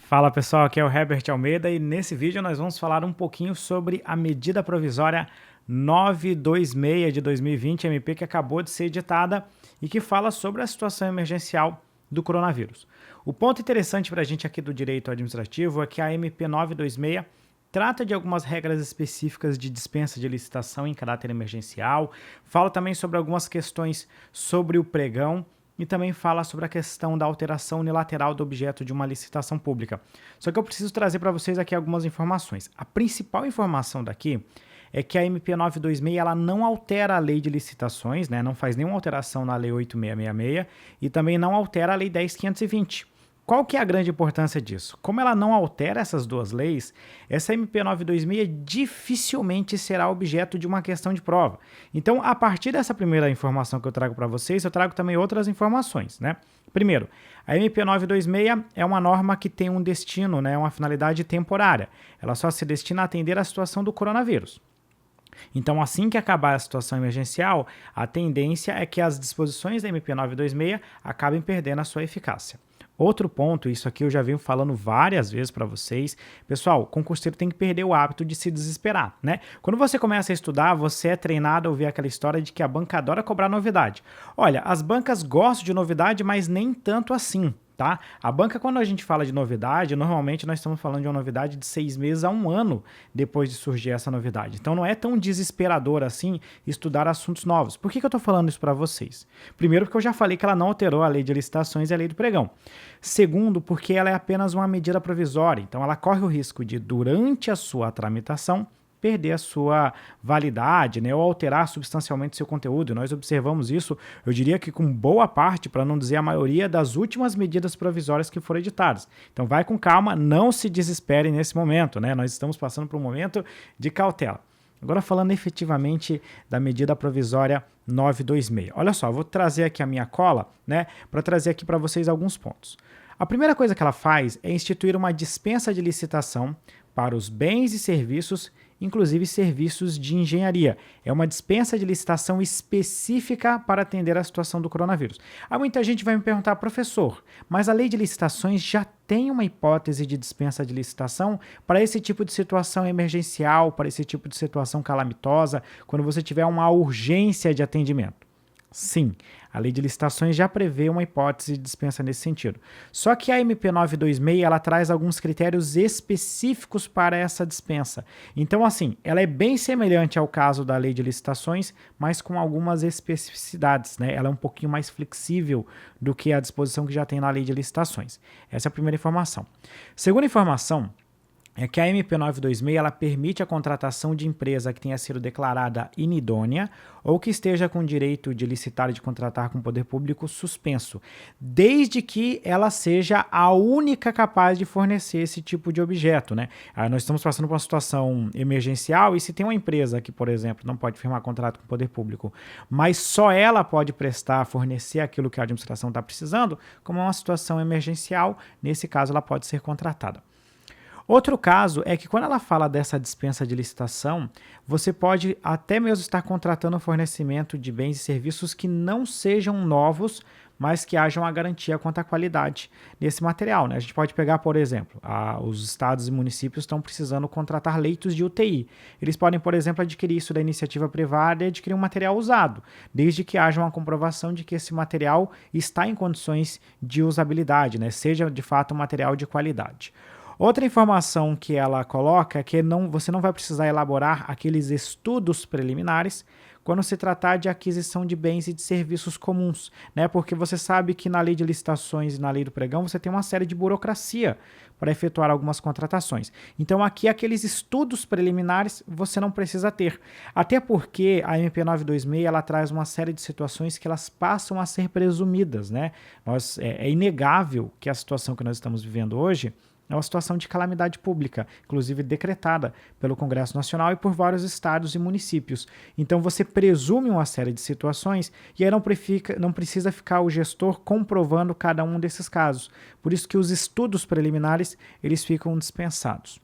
Fala pessoal, aqui é o Herbert Almeida e nesse vídeo nós vamos falar um pouquinho sobre a medida provisória 926 de 2020, MP, que acabou de ser editada e que fala sobre a situação emergencial do coronavírus. O ponto interessante para a gente aqui do direito administrativo é que a MP 926 trata de algumas regras específicas de dispensa de licitação em caráter emergencial, fala também sobre algumas questões sobre o pregão, e também fala sobre a questão da alteração unilateral do objeto de uma licitação pública. Só que eu preciso trazer para vocês aqui algumas informações. A principal informação daqui é que a MP 926 ela não altera a lei de licitações, né? Não faz nenhuma alteração na lei 8666 e também não altera a lei 10520. Qual que é a grande importância disso? Como ela não altera essas duas leis, essa MP 926 dificilmente será objeto de uma questão de prova. Então, a partir dessa primeira informação que eu trago para vocês, eu trago também outras informações, né? Primeiro, a MP 926 é uma norma que tem um destino, né, uma finalidade temporária. Ela só se destina a atender a situação do coronavírus. Então, assim que acabar a situação emergencial, a tendência é que as disposições da MP 926 acabem perdendo a sua eficácia. Outro ponto, isso aqui eu já venho falando várias vezes para vocês. Pessoal, o concurseiro tem que perder o hábito de se desesperar, né? Quando você começa a estudar, você é treinado a ouvir aquela história de que a banca adora cobrar novidade. Olha, as bancas gostam de novidade, mas nem tanto assim. Tá? A banca, quando a gente fala de novidade, normalmente nós estamos falando de uma novidade de 6 meses a 1 ano depois de surgir essa novidade. Então não é tão desesperador assim estudar assuntos novos. Por que eu estou falando isso para vocês? Primeiro, porque eu já falei que ela não alterou a lei de licitações e a lei do pregão. Segundo, porque ela é apenas uma medida provisória. Então ela corre o risco de, durante a sua tramitação, perder a sua validade, né, ou alterar substancialmente seu conteúdo. E nós observamos isso, eu diria que com boa parte, para não dizer a maioria, das últimas medidas provisórias que foram editadas. Então vai com calma, não se desespere nesse momento, né? Nós estamos passando por um momento de cautela. Agora falando efetivamente da medida provisória 926. Olha só, eu vou trazer aqui a minha cola, né, para trazer aqui para vocês alguns pontos. A primeira coisa que ela faz é instituir uma dispensa de licitação para os bens e serviços, inclusive serviços de engenharia. É uma dispensa de licitação específica para atender a situação do coronavírus. Aí muita gente vai me perguntar, professor, mas a lei de licitações já tem uma hipótese de dispensa de licitação para esse tipo de situação emergencial, para esse tipo de situação calamitosa, quando você tiver uma urgência de atendimento? Sim, a lei de licitações já prevê uma hipótese de dispensa nesse sentido. Só que a MP 926 ela traz alguns critérios específicos para essa dispensa. Então, assim, ela é bem semelhante ao caso da lei de licitações, mas com algumas especificidades, né? Ela é um pouquinho mais flexível do que a disposição que já tem na lei de licitações. Essa é a primeira informação. Segunda informação é que a MP 926 ela permite a contratação de empresa que tenha sido declarada inidônea ou que esteja com direito de licitar e de contratar com o poder público suspenso, desde que ela seja a única capaz de fornecer esse tipo de objeto, né? Nós estamos passando por uma situação emergencial e se tem uma empresa que, por exemplo, não pode firmar contrato com o poder público, mas só ela pode prestar, fornecer aquilo que a administração está precisando, como é uma situação emergencial, nesse caso ela pode ser contratada. Outro caso é que quando ela fala dessa dispensa de licitação, você pode até mesmo estar contratando o fornecimento de bens e serviços que não sejam novos, mas que hajam a garantia quanto à qualidade desse material, né? A gente pode pegar, por exemplo, os estados e municípios estão precisando contratar leitos de UTI. Eles podem, por exemplo, adquirir isso da iniciativa privada e adquirir um material usado, desde que haja uma comprovação de que esse material está em condições de usabilidade, né? Seja de fato um material de qualidade. Outra informação que ela coloca é que você não vai precisar elaborar aqueles estudos preliminares quando se tratar de aquisição de bens e de serviços comuns, né? Porque você sabe que na lei de licitações e na lei do pregão você tem uma série de burocracia para efetuar algumas contratações. Então aqui aqueles estudos preliminares você não precisa ter. Até porque a MP 926 ela traz uma série de situações que elas passam a ser presumidas, né? É inegável que a situação que nós estamos vivendo hoje é uma situação de calamidade pública, inclusive decretada pelo Congresso Nacional e por vários estados e municípios. Então você presume uma série de situações e aí não precisa ficar o gestor comprovando cada um desses casos. Por isso que os estudos preliminares eles ficam dispensados.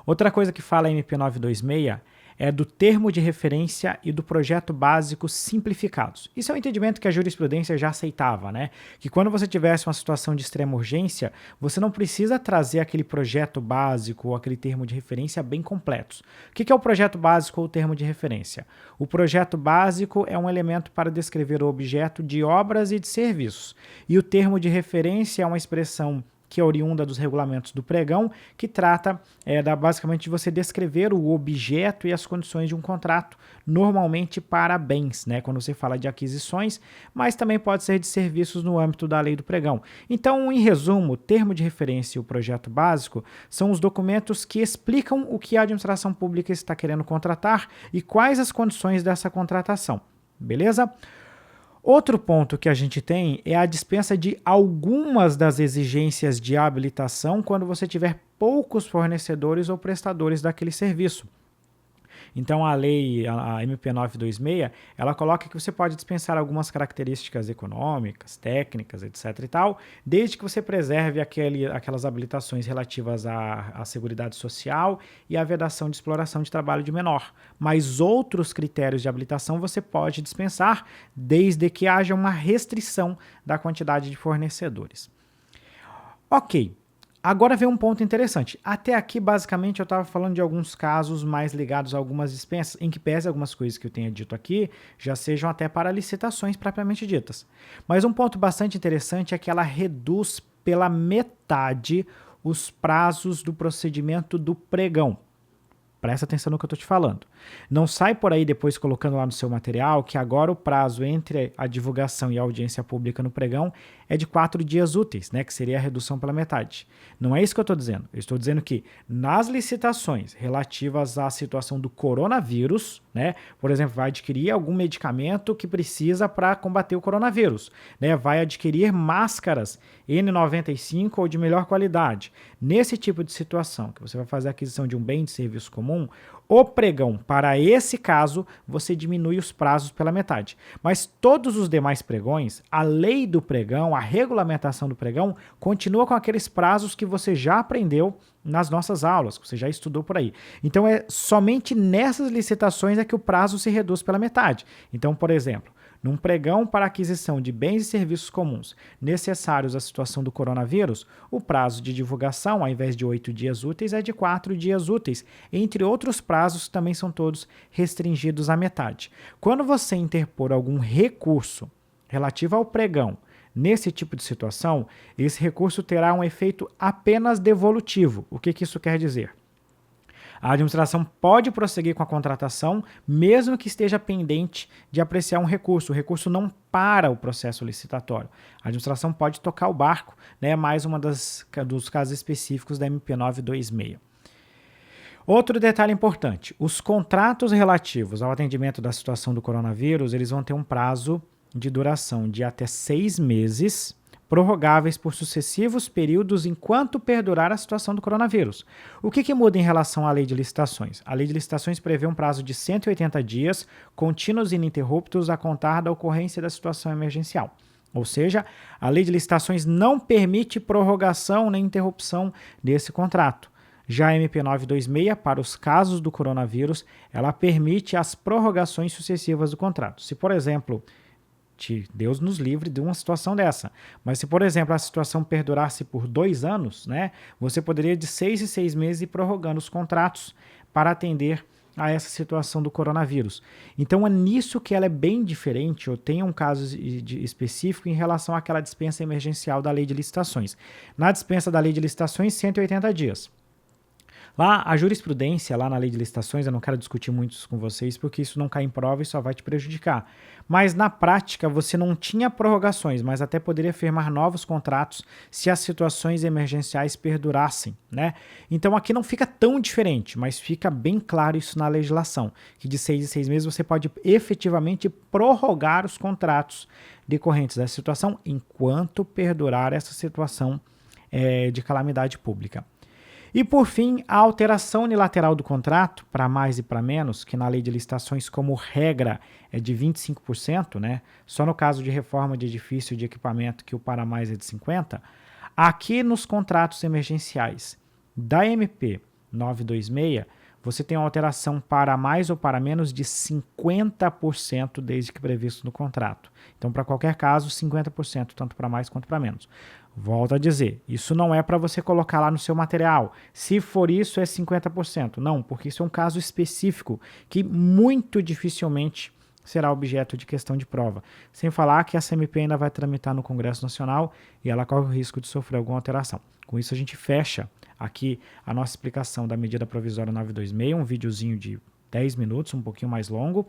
Outra coisa que fala a MP 926 é do termo de referência e do projeto básico simplificados. Isso é um entendimento que a jurisprudência já aceitava, né? Que quando você tivesse uma situação de extrema urgência, você não precisa trazer aquele projeto básico ou aquele termo de referência bem completos. O que é o projeto básico ou o termo de referência? O projeto básico é um elemento para descrever o objeto de obras e de serviços. E o termo de referência é uma expressão que é oriunda dos regulamentos do pregão, que trata basicamente de você descrever o objeto e as condições de um contrato, normalmente para bens, né, quando você fala de aquisições, mas também pode ser de serviços no âmbito da lei do pregão. Então, em resumo, o termo de referência e o projeto básico são os documentos que explicam o que a administração pública está querendo contratar e quais as condições dessa contratação. Beleza? Outro ponto que a gente tem é a dispensa de algumas das exigências de habilitação quando você tiver poucos fornecedores ou prestadores daquele serviço. Então a lei, a MP 926, ela coloca que você pode dispensar algumas características econômicas, técnicas, etc e tal, desde que você preserve aquelas habilitações relativas à Seguridade Social e à vedação de exploração de trabalho de menor. Mas outros critérios de habilitação você pode dispensar, desde que haja uma restrição da quantidade de fornecedores. Ok. Agora vem um ponto interessante. Até aqui, basicamente, eu estava falando de alguns casos mais ligados a algumas dispensas, em que pese algumas coisas que eu tenha dito aqui já sejam até para licitações propriamente ditas. Mas um ponto bastante interessante é que ela reduz pela metade os prazos do procedimento do pregão. Presta atenção no que eu estou te falando. Não sai por aí depois colocando lá no seu material que agora o prazo entre a divulgação e a audiência pública no pregão é de 4 dias úteis, né, que seria a redução pela metade. Não é isso que eu estou dizendo. Eu estou dizendo que nas licitações relativas à situação do coronavírus, né, por exemplo, vai adquirir algum medicamento que precisa para combater o coronavírus, né, vai adquirir máscaras N95 ou de melhor qualidade. Nesse tipo de situação, que você vai fazer a aquisição de um bem de serviço comum, o pregão, para esse caso, você diminui os prazos pela metade. Mas todos os demais pregões, a lei do pregão, a regulamentação do pregão, continua com aqueles prazos que você já aprendeu nas nossas aulas, que você já estudou por aí. Então, é somente nessas licitações é que o prazo se reduz pela metade. Então, por exemplo, num pregão para aquisição de bens e serviços comuns necessários à situação do coronavírus, o prazo de divulgação, ao invés de 8 dias úteis, é de 4 dias úteis. Entre outros prazos, também são todos restringidos à metade. Quando você interpor algum recurso relativo ao pregão nesse tipo de situação, esse recurso terá um efeito apenas devolutivo. O que isso quer dizer? A administração pode prosseguir com a contratação, mesmo que esteja pendente de apreciar um recurso. O recurso não para o processo licitatório. A administração pode tocar o barco, né? Mais uma dos casos específicos da MP 926. Outro detalhe importante, os contratos relativos ao atendimento da situação do coronavírus, eles vão ter um prazo de duração de até 6 meses, prorrogáveis por sucessivos períodos enquanto perdurar a situação do coronavírus. O que muda em relação à lei de licitações? A lei de licitações prevê um prazo de 180 dias, contínuos e ininterruptos, a contar da ocorrência da situação emergencial. Ou seja, a lei de licitações não permite prorrogação nem interrupção desse contrato. Já a MP 926, para os casos do coronavírus, ela permite as prorrogações sucessivas do contrato. Se, por exemplo, Deus nos livre de uma situação dessa. Mas se, por exemplo, a situação perdurasse por 2 anos, né, você poderia de 6 em 6 meses ir prorrogando os contratos para atender a essa situação do coronavírus. Então é nisso que ela é bem diferente, ou tem um caso específico em relação àquela dispensa emergencial da lei de licitações. Na dispensa da lei de licitações, 180 dias. Lá, a jurisprudência, lá na lei de licitações, eu não quero discutir muito isso com vocês, porque isso não cai em prova e só vai te prejudicar. Mas, na prática, você não tinha prorrogações, mas até poderia firmar novos contratos se as situações emergenciais perdurassem, né? Então, aqui não fica tão diferente, mas fica bem claro isso na legislação, que de 6 em 6 meses você pode efetivamente prorrogar os contratos decorrentes dessa situação enquanto perdurar essa situação de calamidade pública. E, por fim, a alteração unilateral do contrato, para mais e para menos, que na lei de licitações, como regra, é de 25%, né? Só no caso de reforma de edifício de equipamento que o para mais é de 50%, aqui nos contratos emergenciais da MP 926, você tem uma alteração para mais ou para menos de 50% desde que previsto no contrato. Então, para qualquer caso, 50%, tanto para mais quanto para menos. Volto a dizer, isso não é para você colocar lá no seu material. Se for isso, é 50%. Não, porque isso é um caso específico que muito dificilmente será objeto de questão de prova. Sem falar que a CMP ainda vai tramitar no Congresso Nacional e ela corre o risco de sofrer alguma alteração. Com isso, a gente fecha aqui a nossa explicação da medida provisória 926, um videozinho de 10 minutos, um pouquinho mais longo,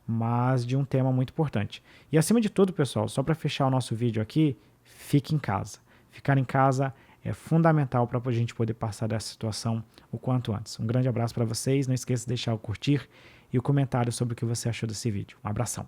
mas de um tema muito importante. E acima de tudo, pessoal, só para fechar o nosso vídeo aqui, fique em casa. Ficar em casa é fundamental para a gente poder passar dessa situação o quanto antes. Um grande abraço para vocês, não esqueça de deixar o curtir e o comentário sobre o que você achou desse vídeo. Um abração.